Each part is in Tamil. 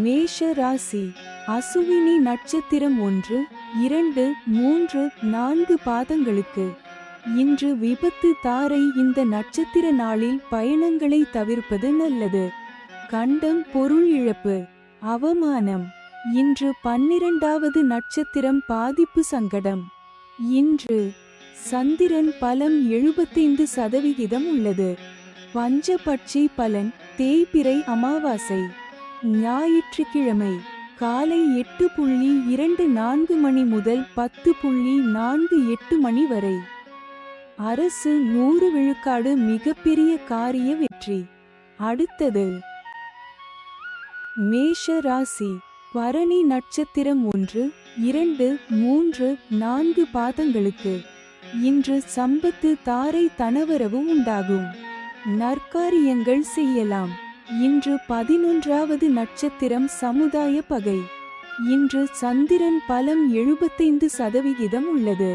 மேஷ ராசி. அசுவினி நட்சத்திரம் 1, 2, 3, 4 பாதங்களுக்கு. இன்று விபத்து தாரை. இந்த நட்சத்திர நாளில் பயணங்களை தவிர்ப்பது நல்லது. கண்டம் பொருள் இழப்பு, அவமானம். இன்று 12வது நட்சத்திரம் பாதிப்பு சங்கடம். இன்று சந்திரன் பலம் 75% உள்ளது. பஞ்சபட்சி பலன் தேய்பிறை அமாவாசை. ஞாயிற்றுக்கிழமை காலை 8:24 மணி முதல் 10:48 மணி வரை. அரசு 100 விழுக்காடு மிகப்பெரிய காரிய வெற்றி. அடுத்தது மேஷ ராசி. பரணி நட்சத்திரம் 1, 2, 3, 4 பாதங்களுக்கு. இன்று சம்பத்து தாரை தனவரவு உண்டாகும். நற்காரியங்கள் செய்யலாம். இன்று 11வது நட்சத்திரம் சமுதாய பகை. இன்று சந்திரன் பலம் 75% உள்ளது.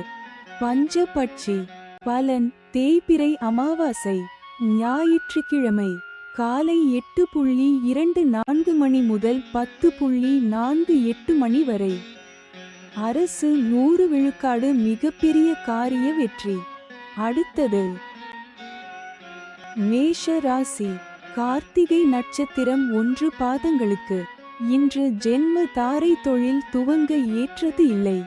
பஞ்சபட்சி பலன் தேய்பிறை அமாவாசை. ஞாயிற்றுக்கிழமை காலை 8:24 மணி முதல் 10:48 மணி வரை. அரசு 100 விழுக்காடு மிகப்பெரிய காரிய வெற்றி. அடுத்தது மேஷ ராசி. கார்த்திகை நட்சத்திரம் 1 பாதங்களுக்கு. இன்று ஜென்ம தாரை. தொழில் துவங்க ஏற்றது இல்லை.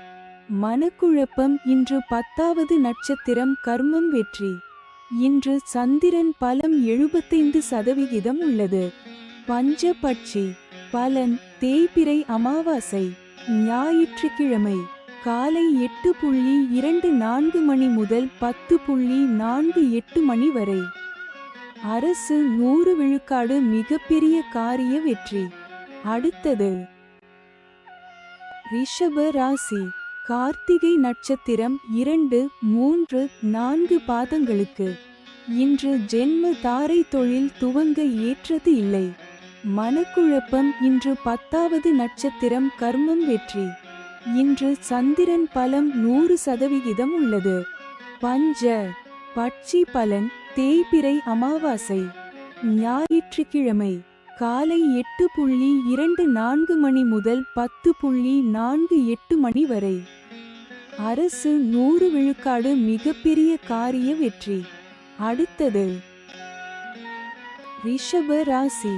மனக்குழப்பம். இன்று 10வது நட்சத்திரம் கர்மம் வெற்றி. இன்று சந்திரன் பலம் 75% உள்ளது. பஞ்சபட்சி பலன் தேய்பிறை அமாவாசை. ஞாயிற்றுக்கிழமை காலை 8:24 மணி முதல் 10:48 மணி வரை. அரசு 100 விழுக்காடு மிகப்பெரிய காரிய வெற்றி. அடுத்தது ரிஷப ராசி. கார்த்திகை நட்சத்திரம் 2, 3, 4 பாதங்களுக்கு. இன்று ஜென்ம தாரை. தொழில் துவங்க ஏற்றது இல்லை. மனக்குழப்பம். இன்று 10வது நட்சத்திரம் கர்மம் வெற்றி. இன்று சந்திரன் பலம் 100% உள்ளது. பஞ்ச பட்சி பலன் தேய்பிறை அமாவாசை. ஞாயிற்றுக்கிழமை காலை 8:24 மணி முதல் 10:48 மணி வரை. அரசு 100 விழுக்காடு மிகப்பெரிய காரிய வெற்றி. அடுத்தது ரிஷப ராசி.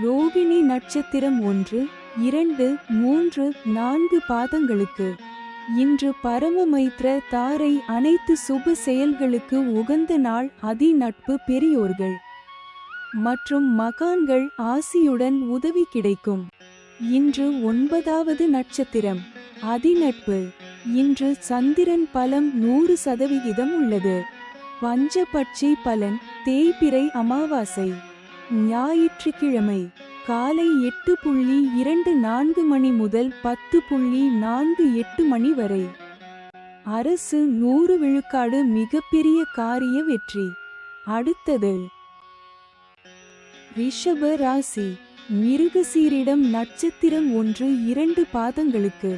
ரோகிணி நட்சத்திரம் 1, 2, 3, 4 பாதங்களுக்கு. இன்று பரமமைத்ர தாரை. அனைத்து சுப செயல்களுக்கு உகந்த நாள். அதி நட்பு. பெரியோர்கள் மற்றும் மகான்கள் ஆசியுடன் உதவி கிடைக்கும். இன்று 9வது நட்சத்திரம் அதிநட்பு. இன்று சந்திரன் பலம் 100% உள்ளது. பஞ்சபட்சி பலன் தேய்பிறை அமாவாசை. ஞாயிற்றுக்கிழமை காலை 8:24 மணி முதல் 10:48 மணி வரை. அரசு 100 விழுக்காடு மிகப்பெரிய காரிய வெற்றி. அடுத்தது ரிஷப ராசி. மிருகசீரிடம் நட்சத்திரம் 1, 2 பாதங்களுக்கு.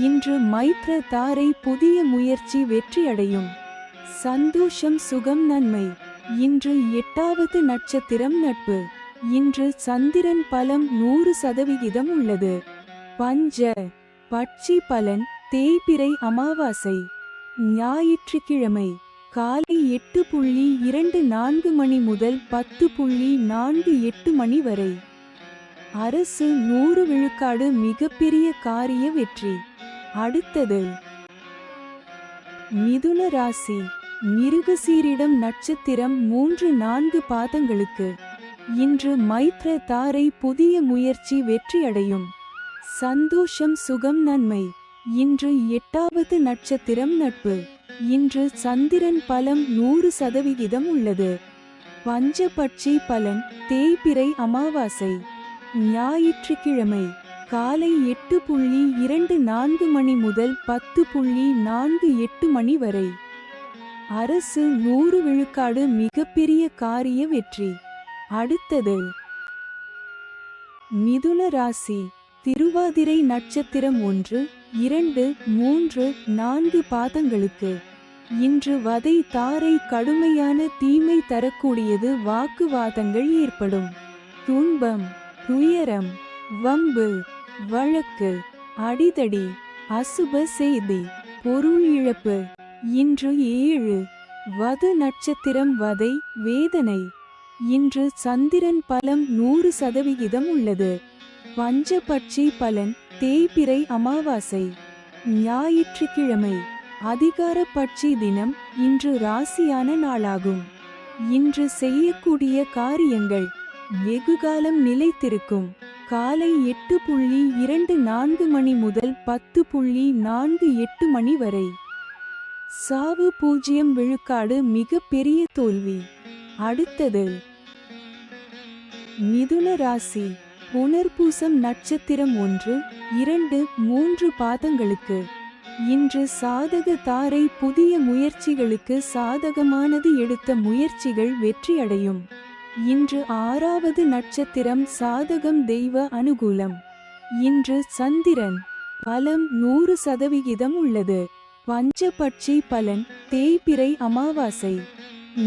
இன்று மைத்ர தாரை. புதிய முயற்சி வெற்றியடையும். சந்தோஷம் சுகம் நன்மை. இன்று 8வது நட்சத்திரம் நட்பு. இன்று சந்திரன் பலம் 100% உள்ளது. பஞ்ச பட்சி பலன் தேய்பிறை அமாவாசை. ஞாயிற்றுக்கிழமை காலை 8:24 மணி முதல் 10:48 மணி வரை. அரசு 100 விழுக்காடு மிகப்பெரிய காரிய வெற்றி. அடுத்தது மிதுன ராசி. மிருகசீரிடம் நட்சத்திரம் 3, 4 பாதங்களுக்கு. இன்று மைத்ர தாரை. புதிய முயற்சி வெற்றியடையும். சந்தோஷம் சுகம் நன்மை. இன்று 8வது நட்சத்திரம் நட்பு. இன்று சந்திரன் பலம் 100% உள்ளது. பஞ்சபட்சி பலன் தேய்பிறை அமாவாசை. ஞாயிற்றுக்கிழமை காலை 8:24 மணி முதல் 10:48 மணி வரை. அரசு 100 விழுக்காடு மிகப்பெரிய காரிய வெற்றி. அடுத்தது மிதுன ராசி. திருவாதிரை நட்சத்திரம் 1, 2, 3, 4 பாதங்களுக்கு. இன்று வதை தாரை. கடுமையான தீமை தரக்கூடியது. வாக்குவாதங்கள் ஏற்படும். துன்பம் துயரம் வம்பு, வழக்கு, அடிதடி, அசுப செய்தி, பொருள் இழப்பு. இன்று 7. வது நட்சத்திரம் வதை, வேதனை. இன்று சந்திரன் பலம் 100% உள்ளது. பஞ்சபட்சி பலன், தேய்பிறை அமாவாசை. ஞாயிற்றுக்கிழமை. அதிகார பட்சி தினம். இன்று ராசியான நாளாகும். இன்று செய்யக்கூடிய காரியங்கள் வெகுகாலம் நிலைத்திருக்கும். காலை 8:24 மணி முதல் 10:48 மணி வரை. சாவு 0 விழுக்காடு, மிக பெரிய தோல்வி. அடுத்தது மிதுன ராசி. புனர்பூசம் நட்சத்திரம் 1, 2, 3 பாதங்களுக்கு. இன்று சாதக தாரை. புதிய முயற்சிகளுக்கு சாதகமானது. எடுத்த முயற்சிகள் வெற்றியடையும். இன்று 6வது நட்சத்திரம் சாதகம், தெய்வ அனுகூலம். இன்று சந்திரன் பலம் 100% உள்ளது. பஞ்சபட்சி பலன், தேய்பிறை அமாவாசை.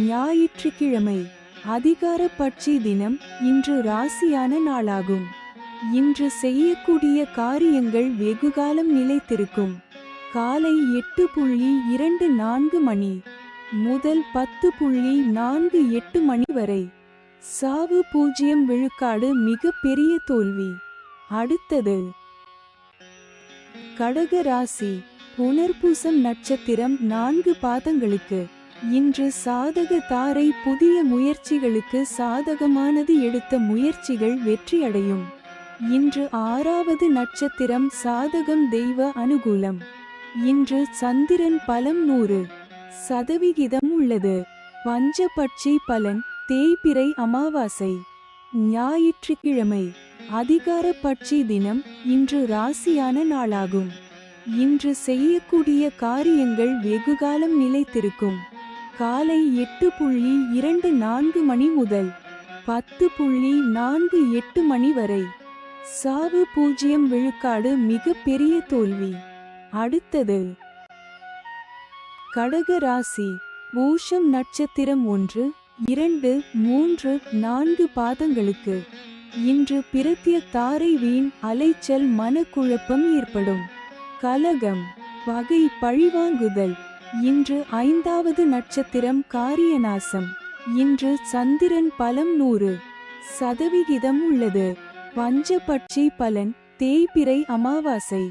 ஞாயிற்றுக்கிழமை. அதிகார பட்சி தினம். இன்று ராசியான நாளாகும். இன்று செய்யக்கூடிய காரியங்கள் வெகுகாலம் நிலைத்திருக்கும். காலை 8:24 மணி முதல் 10:48 மணி வரை. சாவு 0 விழுக்காடு, மிக பெரிய தோல்வி. அடுத்தது கடக ராசி. புனர்பூசம் நட்சத்திரம் 4 பாதங்களுக்கு. இன்று சாதக தாரை. புதிய முயற்சிகளுக்கு சாதகமானது. எடுத்த முயற்சிகள் வெற்றியடையும். இன்று 6வது நட்சத்திரம் சாதகம், தெய்வ அனுகூலம். இன்று சந்திரன் பலம் 100% உள்ளது. பஞ்சபட்சி பலன், தேய்பிறை அமாவாசை. ஞாயிற்றுக்கிழமை. அதிகார பட்சி தினம். இன்று ராசியான நாளாகும். இன்று செய்யக்கூடிய காரியங்கள் வெகுகாலம் நிலைத்திருக்கும். காலை 8:24 மணி முதல் 10:48 மணி வரை. சாவு 0 விழுக்காடு, மிக பெரிய தோல்வி. அடுத்தது கடக ராசி. பூஷம் நட்சத்திரம் 1, 2, 3, 4 பாதங்களுக்கு. இன்று பிரத்ய தாரை. வீண் அலைச்சல், மனக்குழப்பம் ஏற்படும். கலகம், பகை, பழிவாங்குதல். இன்று 5வது நட்சத்திரம் காரியநாசம். இன்று சந்திரன் பலம் 100% உள்ளது. பஞ்சபட்சி பலன், தேய்பிறை அமாவாசை.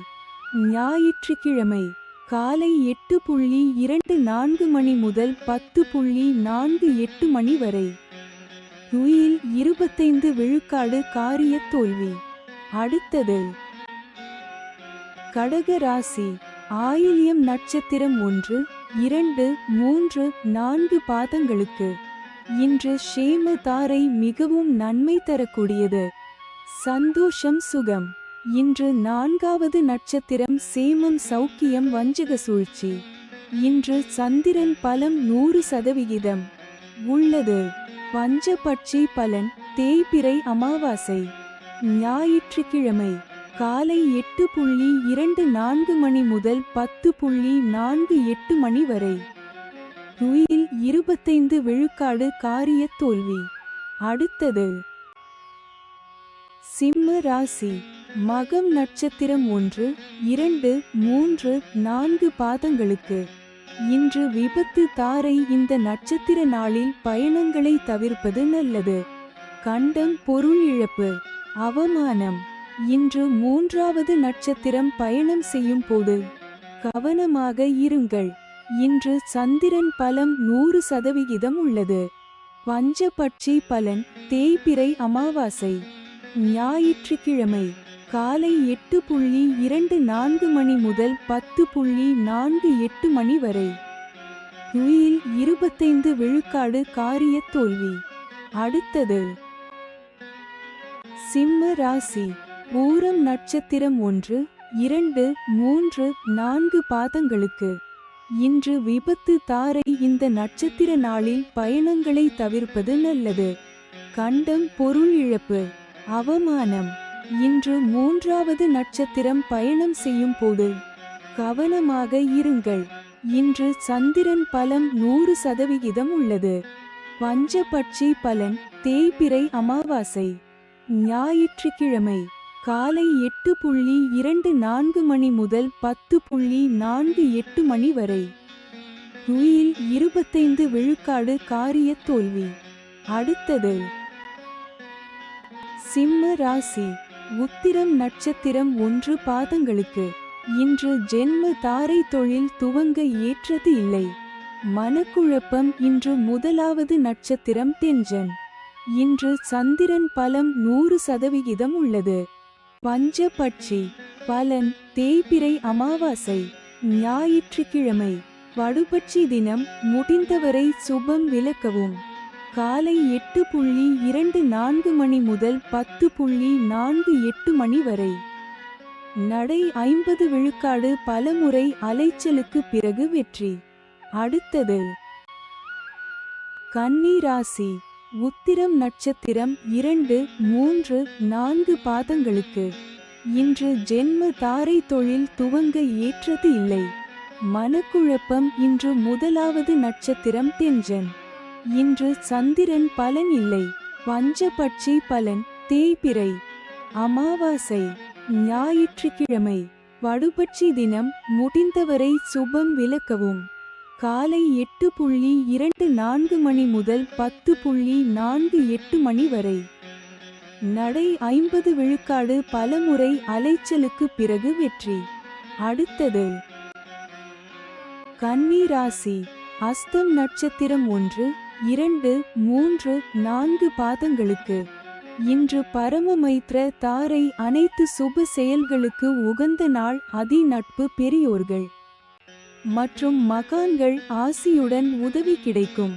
ஞாயிற்றுக்கிழமை. காலை 8:24 மணி முதல் 10:48 மணி வரை. துயில் 25 விழுக்காடு, காரிய தோல்வி. அடுத்தது கடக ராசி. ஆயில்யம் நட்சத்திரம் 1, 2, 3, 4 பாதங்களுக்கு. இன்று ஷேம தாரை. மிகவும் நன்மை தரக்கூடியது. சந்தோஷம், சுகம். இன்று 4வது நட்சத்திரம் சேமம், சௌக்கியம், வஞ்சக சூழ்ச்சி. இன்று சந்திரன் பலம் 100% உள்ளது. பஞ்சபட்சி பலன், தேய்பிறை அமாவாசை. ஞாயிற்றுக்கிழமை. காலை 8:24 மணி முதல் 10:48 மணி வரை. துயில் 25 விழுக்காடு, காரிய தோல்வி. அடுத்தது சிம்ம ராசி. மகம் நட்சத்திரம் 1, 2, 3, 4 பாதங்களுக்கு. இன்று விபத்து தாரை. இந்த நட்சத்திர நாளில் பயணங்களை தவிர்ப்பது நல்லது. கண்டம், பொருள் இழப்பு, அவமானம். இன்று 3வது நட்சத்திரம் பயணம் செய்யும் போது கவனமாக இருங்கள். இன்று சந்திரன் பலம் 100% உள்ளது. பஞ்சபட்சி பலன், தேய்பிறை அமாவாசை. ஞாயிற்றுக்கிழமை. காலை 8:24 மணி முதல் 10:48 மணி வரை. துயில் 25 விழுக்காடு, காரிய தோல்வி. அடுத்தது சிம்ம ராசி. பூரம் நட்சத்திரம் 1, 2, 3, 4 பாதங்களுக்கு. இன்று விபத்து தாரை. இந்த நட்சத்திர நாளில் பயணங்களை தவிர்ப்பது நல்லது. கண்டம், பொருள் இழப்பு, அவமானம். இன்று 3வது நட்சத்திரம் பயணம் செய்யும் போது கவனமாக இருங்கள். இன்று சந்திரன் பலம் 100% உள்ளது. பஞ்சபட்சி பலன், தேய்பிறை அமாவாசை. ஞாயிற்றுக்கிழமை. காலை 8:24 மணி முதல் 10:48 மணி வரை. குயில் 25 விழுக்காடு காரிய தோல்வி. அடுத்தது சிம்ம ராசி. உத்திரம் நட்சத்திரம் 1 பாதங்களுக்கு. இன்று ஜென்ம தாரை தொழில் துவங்க ஏற்றது இல்லை. மனக்குழப்பம். இன்று முதலாவது நட்சத்திரம் தெஞ்சன். இன்று சந்திரன் பலம் 100% உள்ளது. பஞ்சபட்சி. பலன் தேய்பிறை அமாவாசை ஞாயிற்றுக்கிழமை. வடுபட்சி தினம். முடிந்தவரை சுபம் விலக்கவும். காலை 8:24 மணி முதல் 10:48 மணி வரை. நடை 50 விழுக்காடு பலமுறை அலைச்சலுக்கு பிறகு வெற்றி. அடுத்தது கன்னி ராசி. உத்திரம் நட்சத்திரம் 2, 3, 4 பாதங்களுக்கு. இன்று ஜென்ம தாரை தொழில் துவங்க ஏற்றது இல்லை. மனக்குழப்பம். இன்று முதலாவது நட்சத்திரம் தெஞ்சன். இன்று சந்திரன் பலன் இல்லை. பஞ்சபட்சி பலன் தேய்பிறை அமாவாசை ஞாயிற்றுக்கிழமை. வடுபட்சி தினம். முடிந்தவரை சுபம் விலக்கவும். காலை 8:24 மணி முதல் 10:48 மணி வரை. நடை 50 விழுக்காடு பலமுறை அலைச்சலுக்கு பிறகு வெற்றி. அடுத்தது கன்னி ராசி. அஸ்தம் நட்சத்திரம் 1, 2, 3, 4 பாதங்களுக்கு. இன்று பரமமைத்ர தாரை அனைத்து சுப செயல்களுக்கு உகந்த நாள். அதி நட்பு பெரியோர்கள் மற்றும் மகான்கள் ஆசியுடன் உதவி கிடைக்கும்.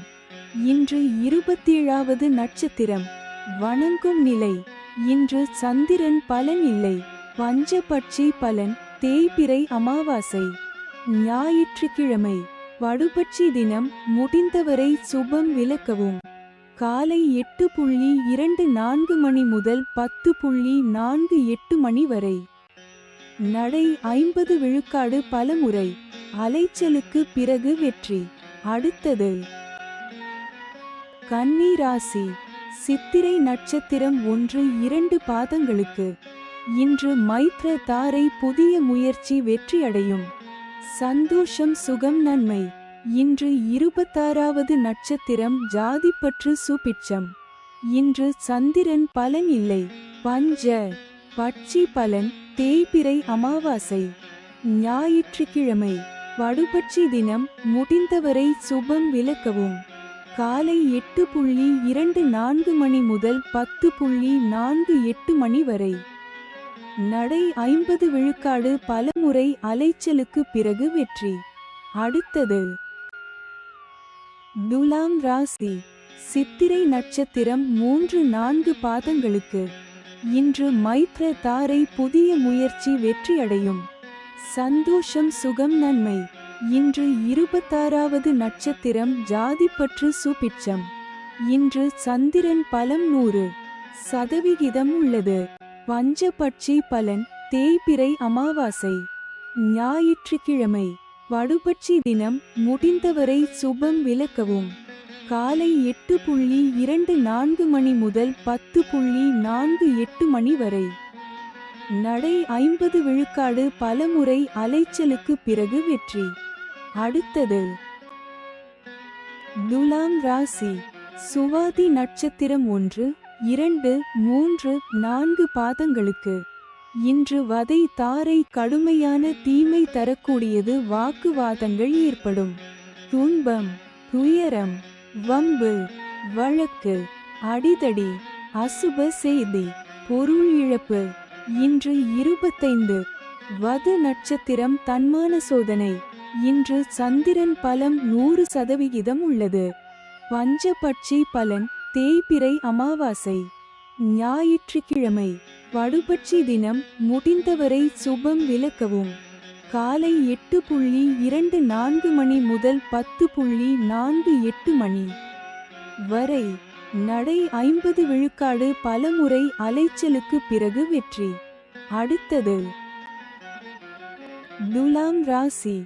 இன்று 27வது நட்சத்திரம் வணங்கும் நிலை. இன்று சந்திரன் பலன் இல்லை. பஞ்சபட்சி பலன் தேய்பிறை அமாவாசை ஞாயிற்றுக்கிழமை. வடுபட்சி தினம். முடிந்தவரை சுபம் விலக்கவும். காலை 8:24 மணி முதல் 10:48 மணி வரை. நடை 50 விழுக்காடு பலமுறை அலைச்சலுக்கு பிறகு வெற்றி. அடுத்தது கன்னி ராசி. சித்திரை நட்சத்திரம் 1, 2 பாதங்களுக்கு. இன்று மைத்ர தாரை புதிய முயற்சி வெற்றியடையும். சந்தோஷம் சுகம் நன்மை. இன்று 26வது நட்சத்திரம் ஜாதிப்பற்று சுபிட்சம். இன்று சந்திரன் பலன் இல்லை. பஞ்ச பட்சி பலன் தேய்பிறை அமாவாசை ஞாயிற்றுக்கிழமை. வடுபட்சி தினம். முடிந்தவரை சுபம் விலக்கவும். காலை 8:24 மணி முதல் 10:48 மணி வரை. நடை 50 விழுக்காடு பலமுறை அலைச்சலுக்கு பிறகு வெற்றி. அடுத்தது துலாம் ராசி. சித்திரை நட்சத்திரம் 3, 4 பாதங்களுக்கு. இன்று மைத்ர தாரை புதிய முயற்சி வெற்றியடையும். சந்தோஷம் சுகம் நன்மை. இன்று 26வது நட்சத்திரம் ஜாதிப்பற்று சுபிட்சம். இன்று சந்திரன் பலம் 100% உள்ளது. பஞ்சபட்சி பலன் தேய்பிறை அமாவாசை ஞாயிற்றுக்கிழமை. வடுபட்சி தினம். முடிந்தவரை சுபம் விலக்கவும். காலை 8:24 மணி முதல் 10:48 மணி வரை. நடை 50 விழுக்காடு பலமுறை அலைச்சலுக்கு பிறகு வெற்றி. அடுத்தது துலாம் ராசி. சுவாதி நட்சத்திரம் 1, 2, 3, 4 பாதங்களுக்கு. இன்று வதை தாரை கடுமையான தீமை தரக்கூடியது. வாக்குவாதங்கள் ஏற்படும். துன்பம் துயரம் வம்பு வழக்கு அடிதடி அசுப செய்தி பொருள் இழப்பு. இன்று 25 வது நட்சத்திரம் தன்மான சோதனை. இன்று சந்திரன் பலம் 100% உள்ளது. பஞ்சபட்சி பலன் தேய்பிறை அமாவாசை ஞாயிற்றுக்கிழமை. வடுபட்சி தினம். முடிந்தவரை சுபம் விலக்கவும். காலை 8:24 மணி முதல் 10:48 மணி வரை. நடை 50 விழுக்காடு பலமுறை அலைச்சலுக்கு பிறகு வெற்றி. அடுத்தது துலாம் ராசி.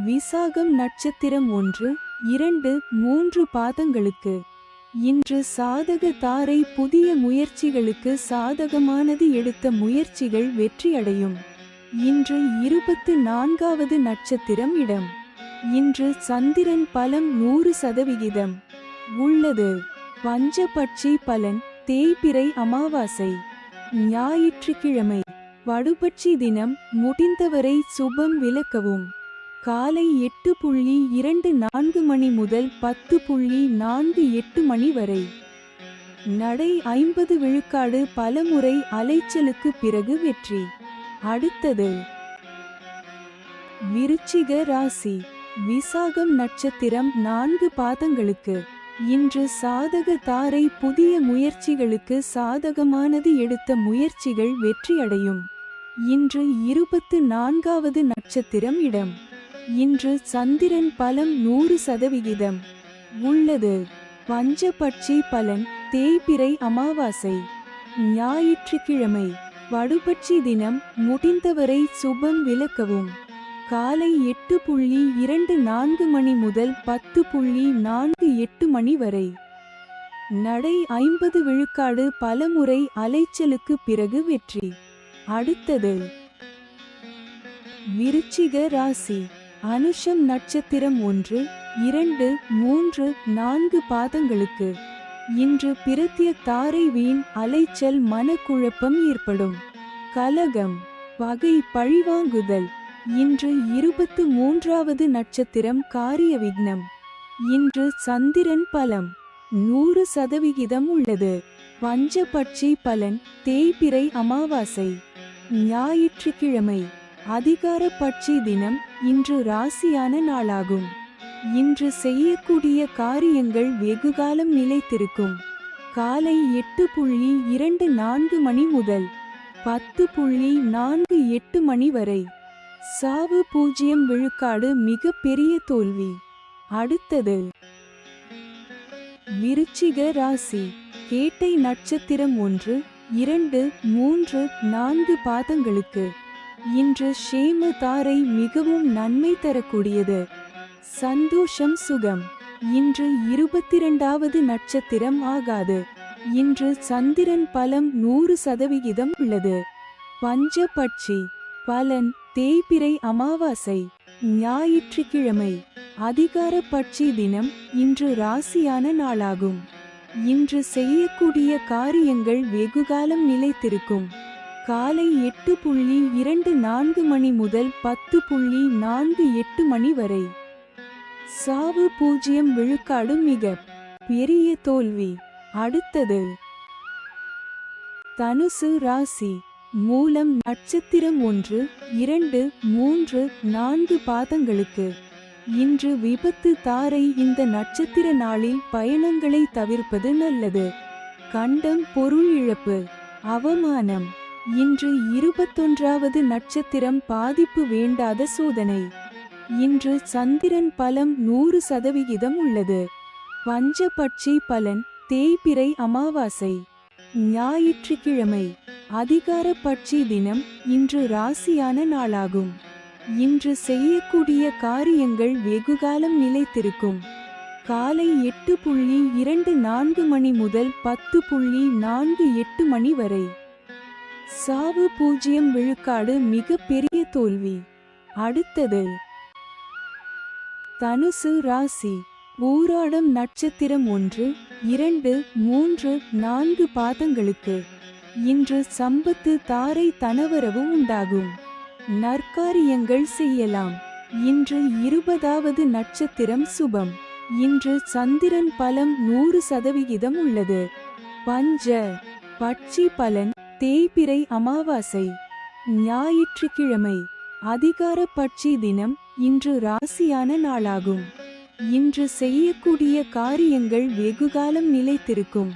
விசாகம் நட்சத்திரம் 1, 2, 3 பாதங்களுக்கு. இன்று சாதக தாரை புதிய முயற்சிகளுக்கு சாதகமானது, எடுத்த முயற்சிகள் வெற்றியடையும். இன்று 24வது நட்சத்திரம் இடம். இன்று சந்திரன் பலம் 100% உள்ளது. பஞ்சபட்சி பலன் தேய்பிறை அமாவாசை ஞாயிற்றுக்கிழமை. வடுபட்சி தினம். முடிந்தவரை சுபம் விலக்கவும். காலை 8:24 மணி முதல் 10:48 மணி வரை. நடை 50 விழுக்காடு, பலமுறை அலைச்சலுக்கு பிறகு வெற்றி. அடுத்தது விருச்சிக ராசி. விசாகம் நட்சத்திரம் 4 பாதங்களுக்கு. இன்று சாதக தாரை புதிய முயற்சிகளுக்கு சாதகமானது, எடுத்த முயற்சிகள் வெற்றியடையும். இன்று 24வது நட்சத்திரம் இடம். இன்று சந்திரன் பலம் 100% உள்ளது. பஞ்சபட்சி பலன் தேய்பிறை அமாவாசை ஞாயிற்றுக்கிழமை. வடுபட்சி தினம். முடிந்தவரை சுபம் விலக்கவும். காலை 8:24 மணி முதல் 10:48 மணி வரை. நடை 50 விழுக்காடு, பலமுறை அலைச்சலுக்கு பிறகு வெற்றி. அடுத்தது விருச்சிக ராசி. அனுஷம் நட்சத்திரம் 1, 2, 3, 4 பாதங்களுக்கு. இன்று பிரத்ய தாரை வீண் அலைச்சல், மனக்குழப்பம் ஏற்படும். கலகம், பகை, பழிவாங்குதல். இன்று 23வது நட்சத்திரம் காரிய விக்னம். இன்று சந்திரன் பலம் 100% உள்ளது. பஞ்சபட்சி பலன் தேய்பிறை அமாவாசை ஞாயிற்றுக்கிழமை. அதிகார பட்சி தினம். இன்று ராசியான நாளாகும். இன்று செய்யக்கூடிய காரியங்கள் வெகுகாலம் நிலைத்திருக்கும். காலை 8:24 மணி முதல் 10:48 மணி வரை. சாவு 0 விழுக்காடு, மிக பெரிய தோல்வி. அடுத்தது விருச்சிக ராசி. கேட்டை நட்சத்திரம் 1, 2, 3, 4 பாதங்களுக்கு. இன்று ஷேம தாரை மிகவும் நன்மை தரக்கூடியது. சந்தோஷம், சுகம். இன்று 22வது நட்சத்திரம் ஆகாது. இன்று சந்திரன் பலம் 100% உள்ளது. பஞ்சபட்சி பலன் தேய்பிறை அமாவாசை ஞாயிற்றுக்கிழமை. அதிகார பட்சி தினம். இன்று ராசியான நாளாகும். இன்று செய்யக்கூடிய காரியங்கள் வெகுகாலம் நிலைத்திருக்கும். காலை 8:24 மணி முதல் 10:48 மணி வரை. சாவு 0 விழுக்காடு, மிக பெரிய தோல்வி. அடுத்தது தனுசு ராசி. மூலம் நட்சத்திரம் 1, 2, 3, 4 பாதங்களுக்கு. இன்று விபத்து தாரை. இந்த நட்சத்திர நாளில் பயணங்களை தவிர்ப்பது நல்லது. கண்டம், பொருள் இழப்பு, அவமானம். இன்று 21வது நட்சத்திரம் பாதிப்பு வேண்டாத சோதனை. இன்று சந்திரன் பலம் 100% உள்ளது. பஞ்சபட்சி பலன் தேய்பிறை அமாவாசை ஞாயிற்றுக்கிழமை. அதிகார பட்சி தினம். இன்று ராசியான நாளாகும். இன்று செய்யக்கூடிய காரியங்கள் வெகுகாலம் நிலைத்திருக்கும். காலை 8:24 மணி முதல் 10:48 மணி வரை. சாவு 0 விழுக்காடு, மிக பெரிய தோல்வி. அடுத்தது தனுசு ராசி. ஊராடம் நட்சத்திரம் 1, 2, 3, 4 பாதங்களுக்கு. இன்று சம்பத்து தாரை, தனவரவு உண்டாகும். நற்காரியங்கள் செய்யலாம். இன்று 20வது நட்சத்திரம் சுபம். இன்று சந்திரன் பலம் 100% உள்ளது. பஞ்ச பட்சி பலன் தேய்பிறை அமாவாசை ஞாயிற்றுக்கிழமை. அதிகார பட்சி தினம். இன்று ராசியான நாளாகும். இன்று செய்யக்கூடிய காரியங்கள் வெகுகாலம் நிலைத்திருக்கும்.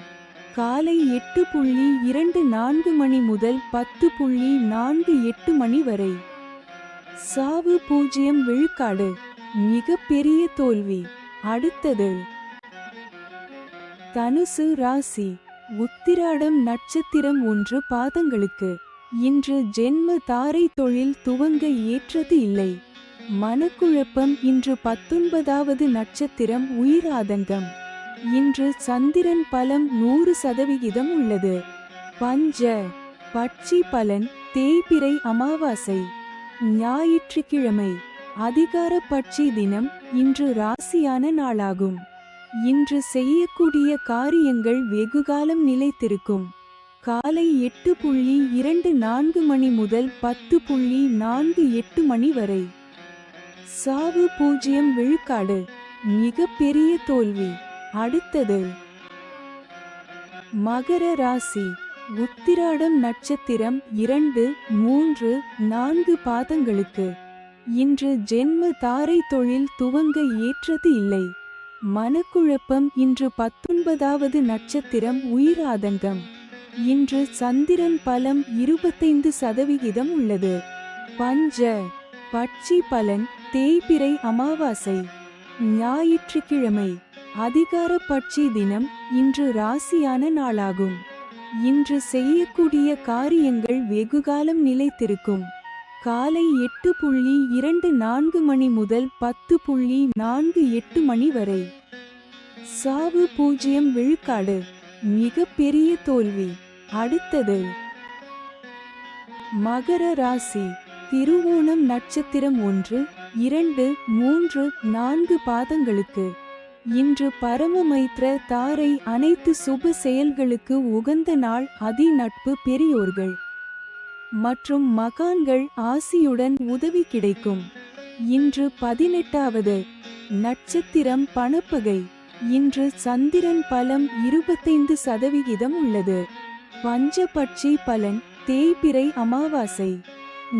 காலை 8:24 மணி முதல் 10:48 மணி வரை. சாவு 0 விழுக்காடு, மிக பெரிய தோல்வி. அடுத்தது தனுசு ராசி. உத்திராடம் நட்சத்திரம் 1 பாதங்களுக்கு. இன்று ஜென்ம தாரை. தொழில் துவங்க ஏற்றது இல்லை. மனக்குழப்பம். இன்று 19வது நட்சத்திரம் உயிர் ஆதங்கம். இன்று சந்திரன் பலம் 100% உள்ளது. பஞ்ச பட்சி பலன் தேய்பிறை அமாவாசை ஞாயிற்றுக்கிழமை அதிகார பட்சி தினம். இன்று ராசியான நாளாகும். இன்று செய்யக்கூடிய காரியங்கள் வெகுகாலம் நிலைத்திருக்கும். காலை 8:24 மணி முதல் 10:48 மணி வரை. சாவு 0 விழுக்காடு. மிக பெரிய தோல்வி. அடுத்தது மகர ராசி. உத்திராடம் நட்சத்திரம் 2, 3, 4 பாதங்களுக்கு. இன்று ஜென்ம தாரை தொழில் துவங்க ஏற்றது இல்லை. மனக்குழப்பம். இன்று 19வது நட்சத்திரம் உயிராதங்கம். இன்று சந்திரன் பலம் 25% உள்ளது. பஞ்ச பட்சி பலன் தேய்பிறை அமாவாசை ஞாயிற்றுக்கிழமை அதிகார பட்சி தினம். இன்று ராசியான நாளாகும். இன்று செய்யக்கூடிய காரியங்கள் வெகுகாலம் நிலைத்திருக்கும். காலை 8:24 மணி முதல் 10:48 மணி வரை. சாவு 0 விழுக்காடு. மிக பெரிய தோல்வி. அடுத்தது மகர ராசி. திருவோணம் நட்சத்திரம் 1, 2, 3, 4 பாதங்களுக்கு. இன்று பரமமைத்ர தாரை அனைத்து சுப செயல்களுக்கு உகந்த நாள். அதி நட்பு பெரியோர்கள் மற்றும் மகான்கள் ஆசியுடன் உதவி கிடைக்கும். இன்று 18வது நட்சத்திரம் பணப்பகை. இன்று சந்திரன் பலம் 25% உள்ளது. பஞ்சபட்சி பலன் தேய்பிறை அமாவாசை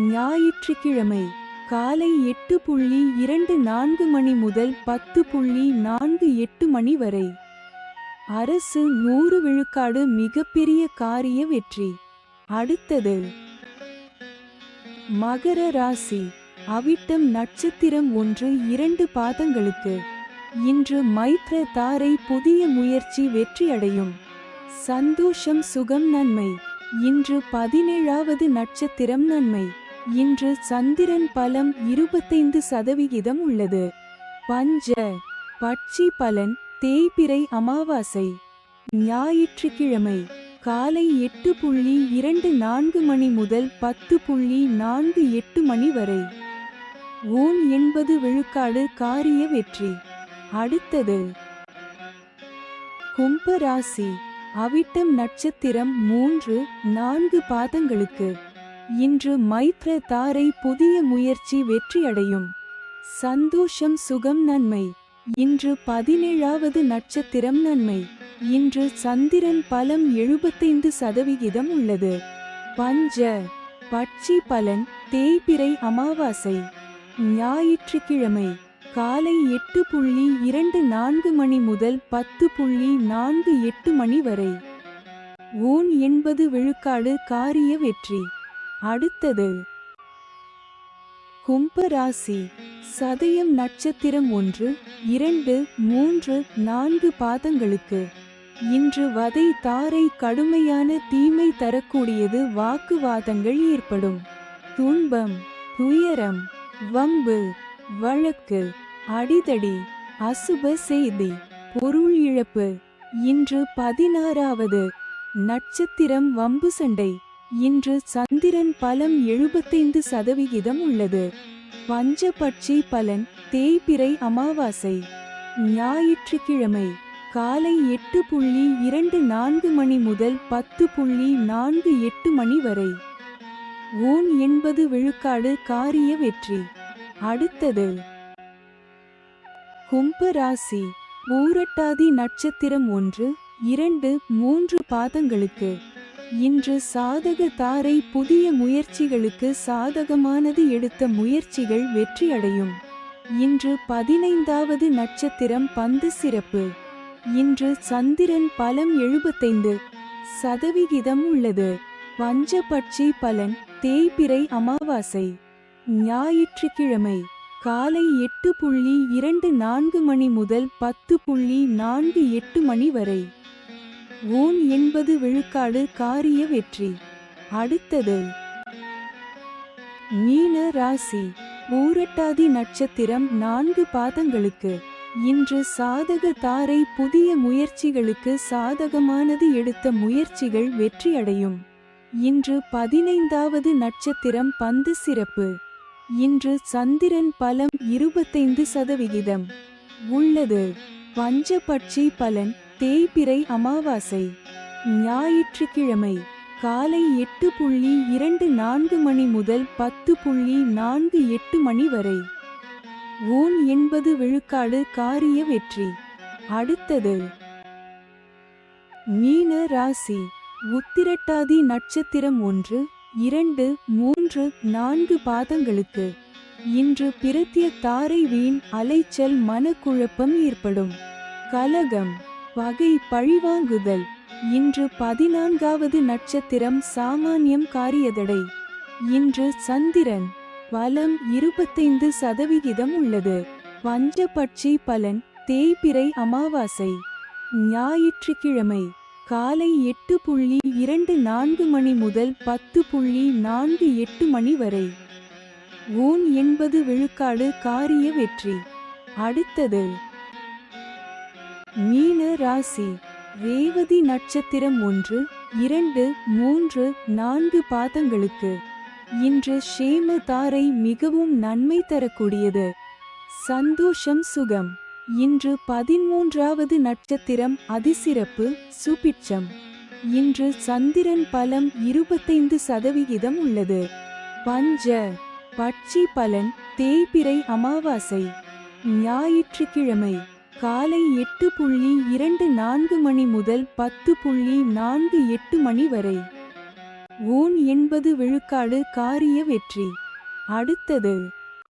ஞாயிற்றுக்கிழமை காலை 8:24 மணி முதல் 10:48 மணி வரை. அரசு 100 விழுக்காடு மிகப்பெரிய காரிய வெற்றி. அடுத்தது மகர ராசி. அவிட்டம் நட்சத்திரம் 1, 2 பாதங்களுக்கு. இன்று மைத்ர தாரை புதிய முயற்சி வெற்றியடையும். சந்தோஷம் சுகம் நன்மை. இன்று 17வது நட்சத்திரம் நன்மை. இன்று சந்திரன் பலம் 25% உள்ளது. பஞ்ச பட்சி பலன் தேய்பிறை அமாவாசை ஞாயிற்றுக்கிழமை காலை 8:24 மணி முதல் 10:48 மணி வரை. ஓன் 80 விழுக்காடு காரிய வெற்றி. அடுத்தது கும்ப ராசி. அவிட்டம் நட்சத்திரம் 3, 4 பாதங்களுக்கு. இன்று மைத்ர தாரை புதிய முயற்சி வெற்றியடையும். சந்தோஷம் சுகம் நன்மை. இன்று 17வது நட்சத்திரம் நன்மை. இன்று சந்திரன் பலம் 75% உள்ளது. பஞ்ச பட்சி பலன் தேய்பிறை அமாவாசை ஞாயிற்றுக்கிழமை காலை 8:24 மணி முதல் 10:48 மணி வரை. ஓன் 80 விழுக்காடு காரிய வெற்றி. அடுத்தது கும்ப ராசி. சதயம் நட்சத்திரம் 1, 2, 3, 4 பாதங்களுக்கு. இன்று வதை தாரை கடுமையான தீமை தரக்கூடியது. வாக்குவாதங்கள் ஏற்படும். துன்பம் துயரம் வம்பு வழக்கு அடிதடி அசுப செய்தி பொருள் இழப்பு. இன்று 16வது நட்சத்திரம் வம்பு சண்டை. இன்று சந்திரன் பலம் 75% உள்ளது. பஞ்சபட்சி பலன் தேய்பிறை அமாவாசை ஞாயிற்றுக்கிழமை காலை 8:24 மணி முதல் 10:48 மணி வரை. ஓன் 80 விழுக்காடு காரிய வெற்றி. அடுத்தது கும்ப ராசி. பூரட்டாதி நட்சத்திரம் 1, 2, 3 பாதங்களுக்கு. இன்று சாதக தாரை புதிய முயற்சிகளுக்கு சாதகமானது. எடுத்த முயற்சிகள் வெற்றியடையும். இன்று 15வது நட்சத்திரம் பந்து சிறப்பு. இன்று சந்திரன் பலம் 75% உள்ளது. பஞ்சபட்சி பலன் தேய்பிறை அமாவாசை ஞாயிற்றுக்கிழமை காலை 8:24 மணி முதல் 10:48 மணி வரை. ஓன் 80 விழுக்காடு காரிய வெற்றி. அடுத்தது மீன ராசி. பூரட்டாதி நட்சத்திரம் 4 பாதங்களுக்கு. இன்று சாதக தாரை புதிய முயற்சிகளுக்கு சாதகமானது, எடுத்த முயற்சிகள் வெற்றியடையும். இன்று 15வது நட்சத்திரம் பந்து சிறப்பு. இன்று சந்திரன் பலம் 25% உள்ளது. பஞ்சபட்சி பலன் தேய்பிறை அமாவாசை ஞாயிற்றுக்கிழமை காலை 8:24 மணி முதல் 10:48 மணி வரை. ஊன் 80 விழுக்காடு காரிய வெற்றி. அடுத்தது மீன ராசி. உத்திரட்டாதி நட்சத்திரம் 1, 2, 3, 4 பாதங்களுக்கு இன்று பிரத்ய தாரை வீண் அலைச்சல், மனக்குழப்பம் ஏற்படும். கலகம், பகை, பழிவாங்குதல். இன்று 14வது நட்சத்திரம் சாமானியம், காரியதடை. இன்று சந்திரன் பலம் 25% உள்ளது. பஞ்சபட்சி பலன் தேய்பிறை அமாவாசை ஞாயிற்றுக்கிழமை காலை 8:24 மணி முதல் 10:48 மணி வரை. ஊன் 80 விழுக்காடு காரிய வெற்றி. அடுத்தது மீன ராசி. ரேவதி நட்சத்திரம் 1, 2, 3, 4 பாதங்களுக்கு இன்று ஷேம தாரை மிகவும் நன்மை தரக்கூடியது. சந்தோஷம், சுகம். இன்று 13வது நட்சத்திரம் அதிசிறப்பு, சுபிட்சம். இன்று சந்திரன் பலம் 25% உள்ளது. பஞ்ச பட்சி பலன் தேய்பிறை அமாவாசை ஞாயிற்றுக்கிழமை காலை 8:24 மணி முதல் 10:48 மணி வரை. ஊன் 80 விழுக்காடு காரிய வெற்றி. அடுத்தது